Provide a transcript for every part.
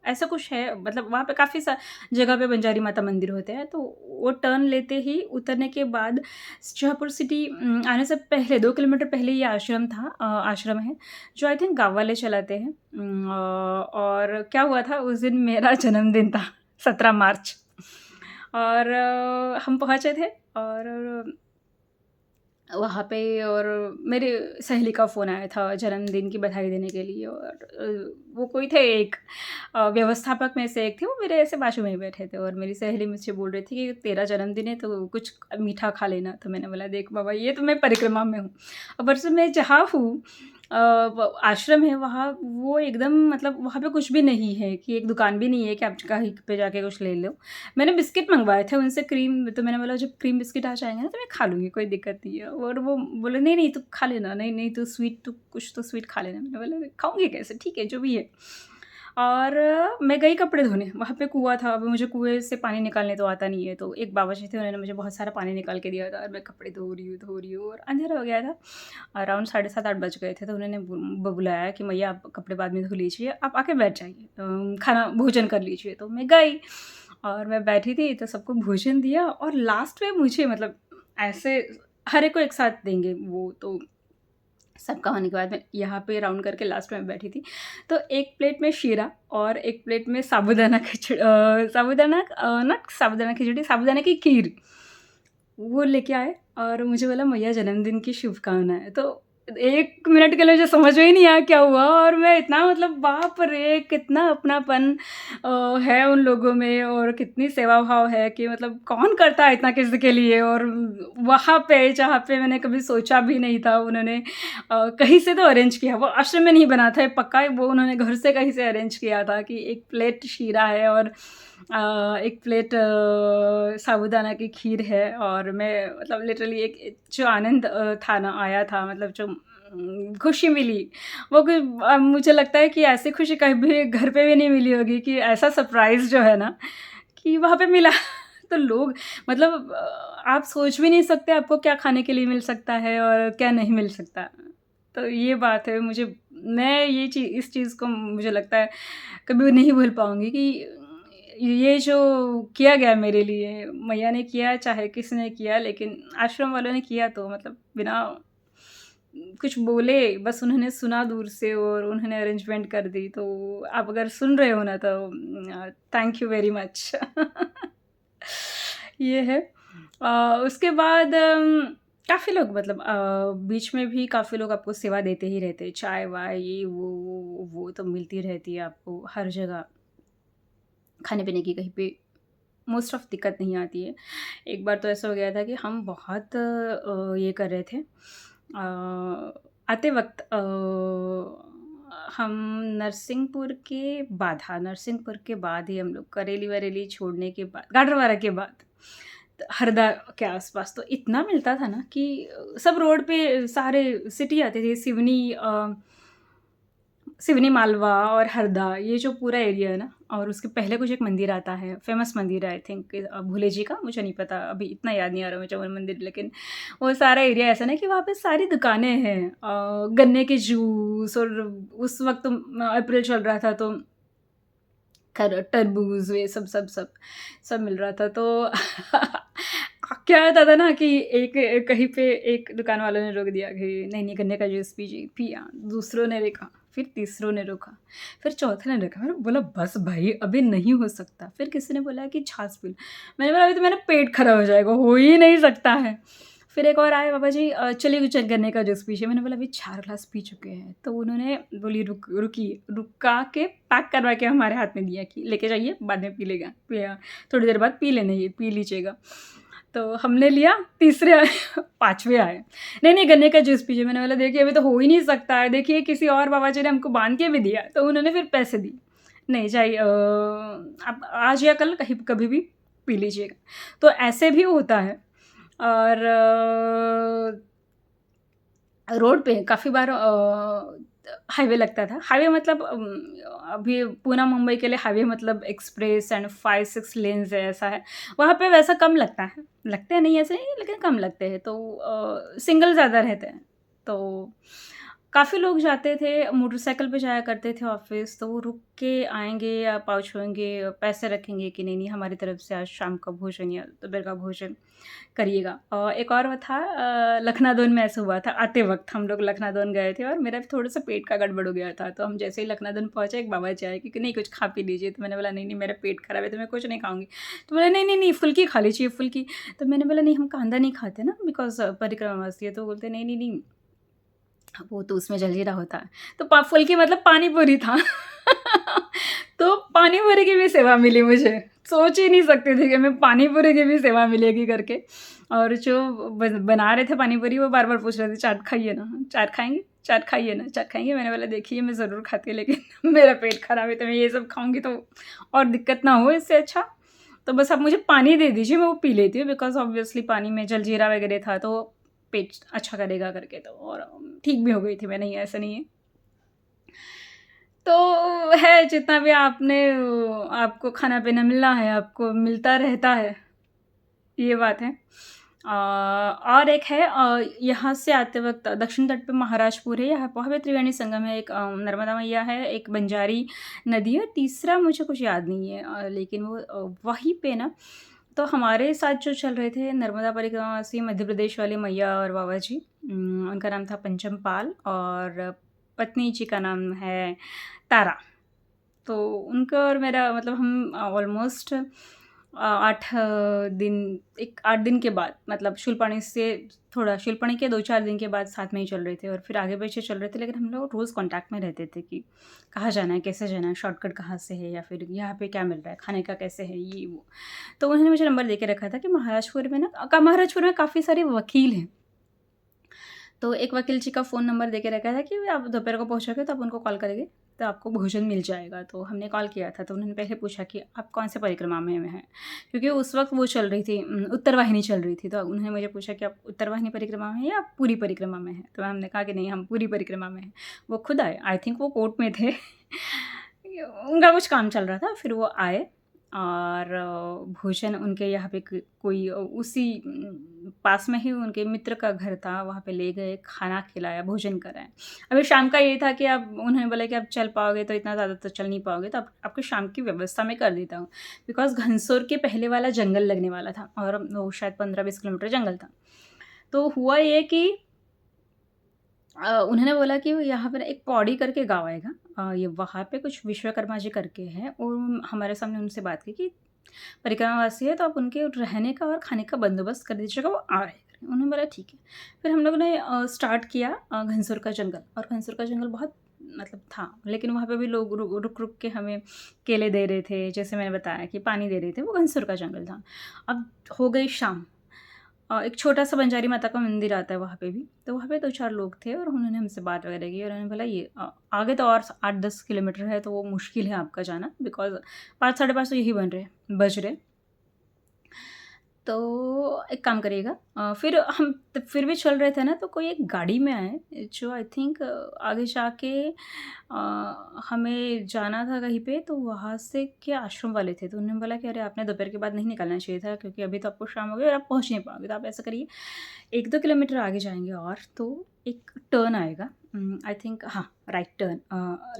ऐसा कुछ है, मतलब वहाँ पे काफ़ी सा जगह पे बंजारी माता मंदिर होते हैं, तो वो टर्न लेते ही उतरने के बाद शाहपुर सिटी आने से पहले 2 किलोमीटर पहले ये आश्रम था, आश्रम है, जो आई थिंक गाँव वाले चलाते हैं। और क्या हुआ था उस दिन मेरा जन्मदिन था 17 मार्च। और हम पहुँचे थे और वहाँ पे और मेरी सहेली का फ़ोन आया था जन्मदिन की बधाई देने के लिए। और वो कोई थे एक व्यवस्थापक में से एक थे, वो मेरे ऐसे बाजू में ही बैठे थे और मेरी सहेली मुझसे बोल रही थी कि तेरा जन्मदिन है तो कुछ मीठा खा लेना। तो मैंने बोला देख बाबा, ये तो मैं परिक्रमा में हूँ और परसों मैं जहाँ हूँ वो आश्रम है वहाँ, वो एकदम मतलब वहाँ पे कुछ भी नहीं है, कि एक दुकान भी नहीं है कि आप कहीं पे जाके कुछ ले लो। मैंने बिस्किट मँगवाए थे उनसे, क्रीम, तो मैंने बोला जब क्रीम बिस्किट आ जाएँगे ना तो मैं खा लूँगी, कोई दिक्कत नहीं है। और वो बोले नहीं, नहीं तू खा लेना, नहीं, नहीं तू स्वीट, तू कुछ तो स्वीट खा लेना। मैंने बोला खाऊँगी कैसे, ठीक है जो भी है। और मैं गई कपड़े धोने, वहाँ पे कुआँ था, अब मुझे कुएँ से पानी निकालने तो आता नहीं है, तो एक बावर्ची थे, उन्होंने मुझे बहुत सारा पानी निकाल के दिया था और मैं कपड़े धो रही हूँ और अंधेरा हो गया था। अराउंड साढ़े 7-8 बज गए थे, तो उन्होंने बुलाया कि मैया आप कपड़े बाद में धो लीजिए, आप आके बैठ जाइए, खाना भोजन कर लीजिए। तो मैं गई और मैं बैठी थी तो सबको भोजन दिया और लास्ट में मुझे मतलब ऐसे हर एक को एक साथ देंगे वो, तो सबका होने के बाद मैं यहाँ पे राउंड करके लास्ट में बैठी थी। तो एक प्लेट में शीरा और एक प्लेट में साबूदाना खिचड़ी, साबूदाना की खीर, वो लेके आए और मुझे बोला मैया जन्मदिन की शुभकामनाएँ। तो 1 मिनट के लिए मुझे समझ में ही नहीं आया क्या हुआ, और मैं इतना मतलब बाप रे! कितना अपनापन है उन लोगों में और कितनी सेवा भाव है कि मतलब कौन करता है इतना किसी के लिए। और वहाँ पे जहाँ पे मैंने कभी सोचा भी नहीं था, उन्होंने कहीं से तो अरेंज किया, वो आश्रम में नहीं बना था ये पक्का, वो उन्होंने घर से कहीं से अरेंज किया था कि 1 प्लेट शीरा है और 1 प्लेट साबूदाना की खीर है। और मैं मतलब लिटरली एक जो आनंद था ना आया था, मतलब जो खुशी मिली, वो मुझे लगता है कि ऐसी खुशी कभी घर पे भी नहीं मिली होगी, कि ऐसा सरप्राइज़ जो है ना कि वहाँ पे मिला। तो लोग मतलब आप सोच भी नहीं सकते आपको क्या खाने के लिए मिल सकता है और क्या नहीं मिल सकता। तो ये बात है, मुझे मैं ये इस चीज़ को मुझे लगता है कभी नहीं भूल पाऊँगी कि ये जो किया गया मेरे लिए, मैया ने किया चाहे किसी ने किया, लेकिन आश्रम वालों ने किया तो मतलब बिना कुछ बोले, बस उन्होंने सुना दूर से और उन्होंने अरेंजमेंट कर दी। तो आप अगर सुन रहे हो ना तो थैंक यू वेरी मच। ये है। उसके बाद काफ़ी लोग मतलब बीच में भी काफ़ी लोग आपको सेवा देते ही रहते हैं, चाय-वाय ये वो तो मिलती रहती है आपको हर जगह। खाने-पीने की कहीं पे मोस्ट ऑफ दिक्कत नहीं आती है। एक बार तो ऐसा हो गया था कि हम बहुत ये कर रहे थे, आते वक़्त हम नरसिंहपुर के बाद ही हम लोग करेली-वरेली छोड़ने के बाद, गाडरवारा के बाद, हरदा के आस-पास तो इतना मिलता था ना कि सब रोड पे सारे सिटी आते थे, सिवनी मालवा और हरदा, ये जो पूरा एरिया है ना, और उसके पहले कुछ एक मंदिर आता है, फ़ेमस मंदिर है आई थिंक, भोले जी का, मुझे नहीं पता, अभी इतना याद नहीं आ रहा मुझे वो मंदिर, लेकिन वो सारा एरिया ऐसा ना कि वहाँ पे सारी दुकानें हैं, गन्ने के जूस, और उस वक़्त अप्रैल चल रहा था तो तरबूज, ये सब मिल रहा था। तो क्या होता था ना कि एक कहीं पे एक दुकान वालों ने रोक दिया कि नहीं, नहीं गन्ने का जूस पीजिए, पिया, दूसरों ने रोका, फिर तीसरों ने रोका, फिर चौथे ने रोका। मैंने बोला बस भाई अभी नहीं हो सकता। फिर किसी ने बोला कि छाछ पी लो। मैंने बोला अभी तो मेरा पेट खराब हो जाएगा, हो ही नहीं सकता है। फिर एक और आए, बाबा जी चलिए कुछ गन्ने का जूस पीजिए। मैंने बोला अभी 4 ग्लास पी चुके हैं। तो उन्होंने बोली रुकिए, रुका के पैक करवा के हमारे हाथ में दिया कि लेके जाइए, बाद में पी लेगा, थोड़ी देर बाद पी लेना, ये पी लीजिएगा। तो हमने लिया, तीसरे आए, पाँचवें आए, नहीं, नहीं गन्ने का जूस पीजिए। मैंने बोला देखिए अभी तो हो ही नहीं सकता है, देखिए किसी और बाबा जी ने हमको बाँध के भी दिया। तो उन्होंने फिर पैसे दिए, नहीं जाइए आप आज या कल कहीं कभी भी पी लीजिएगा। तो ऐसे भी होता है। और रोड पे काफ़ी बार हाईवे लगता था। हाईवे मतलब अभी पूना-मुंबई के लिए हाईवे मतलब एक्सप्रेस एंड 5-6 लेन्स है, ऐसा है। वहाँ पे वैसा कम लगता है। लगते हैं नहीं ऐसे नहीं, लेकिन कम लगते हैं। तो सिंगल ज़्यादा रहते हैं। तो काफ़ी लोग जाते थे, मोटरसाइकिल पे जाया करते थे ऑफ़िस, तो वो रुक के आएँगे या पाँव छुएँगे, पैसे रखेंगे कि नहीं, नहीं हमारी तरफ से आज शाम का भोजन या दोपहर का भोजन करिएगा। और एक और वो था लखनादौन में ऐसा हुआ था, आते वक़्त हम लोग लखनादौन गए थे और मेरा थोड़ा-सा पेट का गड़बड़ हो गया था, तो हम जैसे ही लखनादौन पहुँचे, एक बाबा जी आए कि नहीं कुछ खा पी लीजिए, तो मैंने बोला नहीं, नहीं मेरा पेट खराब है तो मैं कुछ नहीं खाऊँगी। तो बोले नहीं, नहीं, नहीं फुल्की खा लीजिए फुल्की। तो मैंने बोला नहीं हम कांदा नहीं खाते ना बिकॉज़ परिक्रमा वास्ते, तो बोलते नहीं, नहीं, नहीं वो तो उसमें जलजीरा होता है। तो फुल्की मतलब पानी पूरी था। तो पानी पूरी की भी सेवा मिली मुझे। सोच ही नहीं सकती थी कि मैं पानी पूरी की भी सेवा मिलेगी करके। और जो बना रहे थे पानी पूरी वो बार-बार पूछ रहे थे चाट खाइए ना, चाट खाएँगे? चाट खाइए ना, चाट खाएँगे? मैंने बोला देखिए मैं ज़रूर खाती लेकिन मेरा पेट खराब है तो मैं ये सब खाऊँगी तो और दिक्कत ना हो इससे अच्छा तो बस आप मुझे पानी दे दीजिए मैं वो पी लेती हूँ बिकॉज़ ऑब्वियसली पानी में जलजीरा वगैरह था तो पेट अच्छा करेगा करके तो और ठीक भी हो गई थी मैं, नहीं ऐसा नहीं है। तो है जितना भी आपको खाना-पीना मिलना है, आपको मिलता रहता है, ये बात है। और एक है यहाँ से आते वक़्त दक्षिण तट पे महाराजपुर है, यहाँ वहाँ पे त्रिवेणी संगम है, एक नर्मदा मैया है, एक बंजारी नदी है, तीसरा मुझे कुछ याद नहीं है लेकिन वो वहीं पे ना तो हमारे साथ जो चल रहे थे नर्मदा परिक्रमा से मध्य प्रदेश वाले मैया और बाबा जी उनका नाम था पंचम पाल और पत्नी जी का नाम है तारा। तो उनका और मेरा मतलब हम ऑलमोस्ट 8 दिन 8 दिन के बाद मतलब शूलपाणी से थोड़ा शूलपाणी के 2-4 दिन के बाद साथ में ही चल रहे थे और फिर आगे-पीछे चल रहे थे लेकिन हम लोग रोज़ कॉन्टैक्ट में रहते थे कि कहाँ जाना है, कैसे जाना है, शॉर्टकट कहाँ से है या फिर यहाँ पे क्या मिल रहा है, खाने का कैसे है, ये वो। तो उन्होंने मुझे नंबर दे के रखा था कि महाराजपुर में ना महाराजपुर में काफ़ी सारे वकील हैं। तो एक वकील जी का फ़ोन नंबर दे के रखा था कि आप दोपहर को पहुँचोगे तो आप उनको कॉल करेंगे, तो आपको भोजन मिल जाएगा। तो हमने कॉल किया था, तो उन्होंने पहले पूछा कि आप कौन-से परिक्रमा में हैं? क्योंकि उस वक़्त वो चल रही थी उत्तर वाहिनी चल रही थी, तो उन्होंने मुझे पूछा कि आप उत्तर वाहिनी परिक्रमा में हैं या पूरी परिक्रमा में हैं? तो हमने कहा कि नहीं हम पूरी परिक्रमा में हैं। वो खुद आए, आई थिंक वो कोर्ट में थे। उनका कुछ काम चल रहा था, फिर वो आए और भोजन उनके यहाँ पे कोई उसी पास में ही उनके मित्र का घर था, वहाँ पे ले गए, खाना खिलाया, भोजन कराया। अभी शाम का ये था कि आप उन्होंने बोला कि आप चल पाओगे तो इतना ज़्यादा तो चल नहीं पाओगे, तो आप आपको शाम की व्यवस्था मैं कर देता हूँ। बिकॉज़ घनसोर के पहले वाला जंगल लगने वाला था और वो शायद 15-20 किलोमीटर जंगल था। तो हुआ ये कि उन्होंने बोला कि यहाँ पर एक पौड़ी करके गाँव आएगा ये वहाँ पे कुछ विश्वकर्मा जी करके हैं और हमारे सामने उनसे बात की कि परिक्रमावासी है तो आप उनके रहने का और खाने का बंदोबस्त कर दीजिएगा, वो आ रहे हैं। उन्होंने बोला ठीक है। फिर हम लोगों ने स्टार्ट किया घनसोर का जंगल और घनसोर का जंगल बहुत मतलब था, लेकिन वहाँ पे भी लोग रुक के हमें केले दे रहे थे, जैसे मैंने बताया कि पानी दे रहे थे, वो घनसोर का जंगल था। अब हो गई शाम एक छोटा-सा बंजारी माता का मंदिर आता है वहाँ पे भी, तो वहाँ पे 2-4 लोग थे और उन्होंने हमसे बात वगैरह की और उन्होंने बोला ये आगे तो और 8-10 किलोमीटर है तो वो मुश्किल है आपका जाना बिकॉज़ 5 साढ़े 5 तो यही बज रहे। तो एक काम करिएगा फिर हम फिर भी चल रहे थे ना तो कोई एक गाड़ी में आए जो आई थिंक आगे जाके हमें जाना था कहीं पे तो वहाँ से के आश्रम वाले थे तो उन्होंने बोला कि अरे आपने दोपहर के बाद नहीं निकलना चाहिए था क्योंकि अभी तो आपको शाम हो गई और आप पहुँच नहीं पाओगे तो आप ऐसा करिए 1-2 किलोमीटर आगे जाएंगे और तो एक टर्न आएगा आई थिंक हाँ राइट टर्न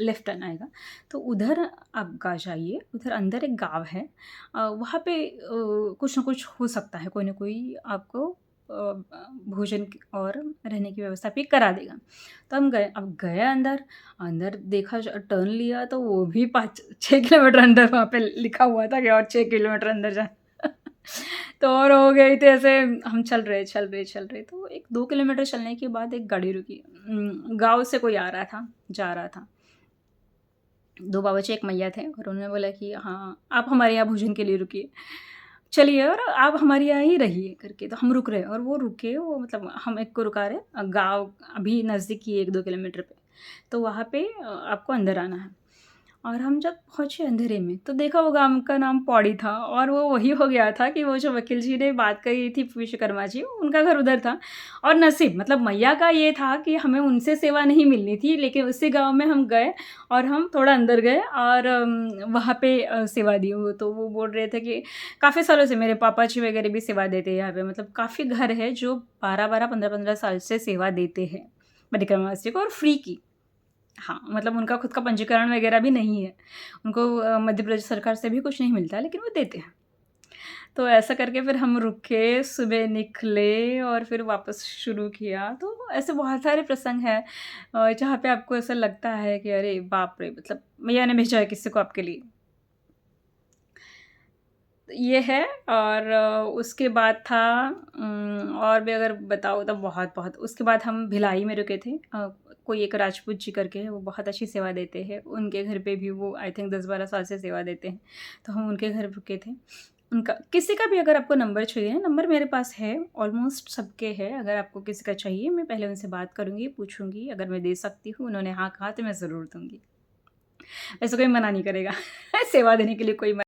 लेफ्ट टर्न आएगा तो उधर आप जाइए उधर अंदर एक गाँव है वहाँ पे कुछ ना कुछ हो सकता है, कोई ना कोई आपको भोजन और रहने की व्यवस्था भी करा देगा। तो हम गए, अब गए अंदर, अंदर देखा टर्न लिया तो वो भी 5-6 किलोमीटर अंदर वहाँ पे लिखा हुआ था कि और 6 किलोमीटर अंदर जाना। तो और हो गई थी ऐसे हम चल रहे तो 1-2 किलोमीटर चलने के बाद एक गाड़ी रुकी। गाँव से कोई आ रहा था, जा रहा था। 2 बावर्ची एक मैया थे और उन्होंने बोला कि हाँ, आप हमारे यहाँ भोजन के लिए रुकिए। चलिए और आप हमारे यहाँ ही रहिए करके, तो हम रुक रहे और वो रुके वो मतलब हम एक को रुका रहे गाँव अभी नज़दीक ही 1-2 किलोमीटर पे। तो वहाँ पे आपको अंदर आना है। और हम जब पहुँचे अंधेरे में, तो देखा वो गाँव का नाम पौड़ी था और वो वही हो गया था कि वो जो वकील जी ने बात कही थी विश्वकर्मा जी, उनका घर उधर था। और नसीब मतलब मैया का ये था कि हमें उनसे सेवा नहीं मिलनी थी, लेकिन उसी गाँव में हम गए और हम थोड़ा अंदर गए और वहाँ पे सेवा दी। वो तो वो बोल रहे थे कि काफ़ी सालों से मेरे पापा जी वगैरह भी सेवा देते हैं यहाँ पे, मतलब काफ़ी घर है जो 12-12, 15-15 साल से सेवा देते हैं। परिक्रमा वासियों को, और फ्री की। हाँ, मतलब उनका खुद का पंजीकरण वगैरह भी नहीं है। उनको मध्य प्रदेश सरकार से भी कुछ नहीं मिलता है, लेकिन वो देते हैं। तो ऐसा करके फिर हम रुके, सुबह निकले और फिर वापस शुरू किया। तो ऐसे बहुत सारे प्रसंग हैं जहाँ पे आपको ऐसा लगता है कि अरे बाप रे! मतलब मैया ने भेजा है किसी को आपके लिए। ये है। और उसके बाद था और भी अगर बताऊँ तो बहुत-बहुत। उसके बाद हम भिलाई में रुके थे। कोई एक राजपूत जी करके हैं, वो बहुत अच्छी सेवा देते हैं। उनके घर पे भी वो आई थिंक 10-12 साल से सेवा देते हैं, तो हम उनके घर रुके थे। उनका किसी का भी अगर आपको नंबर चाहिए, नंबर मेरे पास है, ऑलमोस्ट सबके है। अगर आपको किसी का चाहिए, मैं पहले उनसे बात करूँगी, पूछूँगी, अगर मैं दे सकती हूँ, उन्होंने हाँ कहा तो मैं ज़रूर दूँगी। वैसे कोई मना नहीं करेगा। सेवा देने के लिए कोई